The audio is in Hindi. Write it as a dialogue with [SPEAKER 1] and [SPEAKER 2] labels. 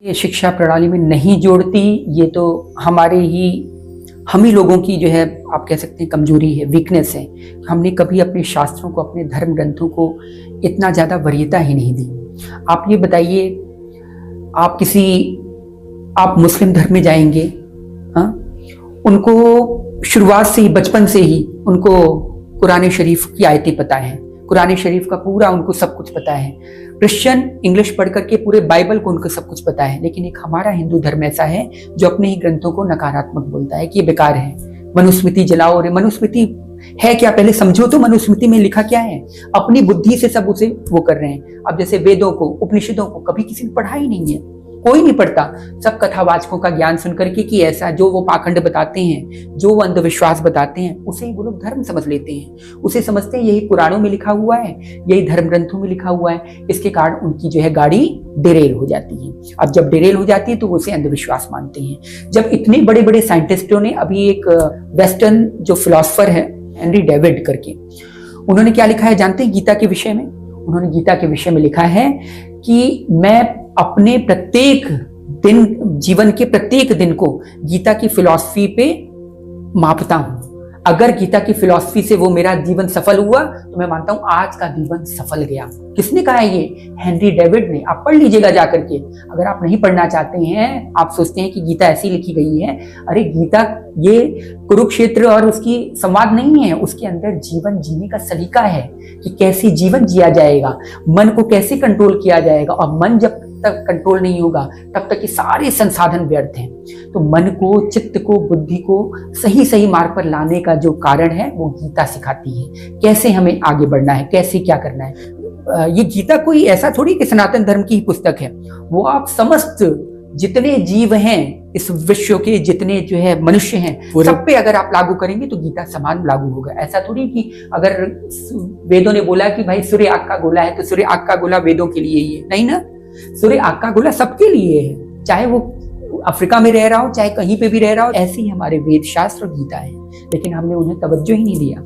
[SPEAKER 1] ये शिक्षा प्रणाली में नहीं जोड़ती, ये तो हम ही लोगों की जो है आप कह सकते हैं कमजोरी है, वीकनेस है। हमने कभी अपने शास्त्रों को, अपने धर्म ग्रंथों को इतना ज़्यादा वरीयता ही नहीं दी। आप ये बताइए, आप मुस्लिम धर्म में जाएंगे, हाँ, उनको शुरुआत से ही, बचपन से ही उनको कुरान शरीफ की आयतें पता है, कुरान शरीफ का पूरा उनको सब कुछ पता है। क्रिश्चियन इंग्लिश पढ़ करके पूरे बाइबल को उनको सब कुछ पता है। लेकिन एक हमारा हिंदू धर्म ऐसा है जो अपने ही ग्रंथों को नकारात्मक बोलता है कि ये बेकार है, मनुस्मृति जलाओ। और मनुस्मृति है क्या, पहले समझो तो मनुस्मृति में लिखा क्या है। अपनी बुद्धि से सब उसे वो कर रहे हैं। अब जैसे वेदों को, उपनिषदों को कभी किसी ने पढ़ा ही नहीं है, कोई नहीं पढ़ता। सब कथावाचकों का ज्ञान सुन करके कि ऐसा जो वो पाखंड बताते हैं, जो वो अंधविश्वास बताते हैं, उसे ही वो लोग धर्म समझ लेते हैं। उसे समझते हैं यही पुराणों में लिखा हुआ है, यही धर्म ग्रंथों में लिखा हुआ है। इसके कारण उनकी जो है गाड़ी डिरेल हो जाती है। अब जब डिरेल हो जाती है तो उसे अंधविश्वास मानते हैं। जब इतने बड़े बड़े साइंटिस्टों ने, अभी एक वेस्टर्न जो फिलोसफर है हेनरी डेविड करके, उन्होंने क्या लिखा है जानते हैं गीता के विषय में? उन्होंने गीता के विषय में लिखा है कि मैं अपने प्रत्येक दिन, जीवन के प्रत्येक दिन को गीता की फिलॉसफी पे मापता हूं। अगर गीता की फिलॉसफी से वो मेरा जीवन सफल हुआ तो मैं मानता हूं आज का जीवन सफल गया। किसने कहा है ये? हेनरी डेविड ने। आप पढ़ लीजिएगा जाकर के। अगर आप नहीं पढ़ना चाहते हैं, आप सोचते हैं कि गीता ऐसी लिखी गई है, अरे गीता ये कुरुक्षेत्र और उसकी संवाद नहीं है, उसके अंदर जीवन जीने का सलीका है कि कैसे जीवन जिया जाएगा, मन को कैसे कंट्रोल किया जाएगा। और मन जब तक कंट्रोल नहीं होगा तब तक ये सारे संसाधन व्यर्थ हैं। तो मन को, चित्त को, बुद्धि को सही सही मार्ग पर लाने का जो कारण है वो गीता सिखाती है, कैसे हमें आगे बढ़ना है, कैसे क्या करना है। ये गीता कोई ऐसा थोड़ी कि सनातन धर्म की ही पुस्तक है, वो आप समस्त जितने जीव हैं इस विश्व के, जितने जो है मनुष्य हैं, सब पे अगर आप लागू करेंगे तो गीता समान लागू होगा। ऐसा थोड़ी कि अगर वेदों ने बोला कि भाई सूर्य आग का गोला है तो सूर्य आग का गोला वेदों के लिए ही है, नहीं ना। सूर्य आग का गोला सबके लिए है, चाहे वो अफ्रीका में रह रहा हो, चाहे कहीं पे भी रह रहा हो। ऐसे ही हमारे वेद शास्त्र और गीता है, लेकिन हमने उन्हें तवज्जो ही नहीं दिया।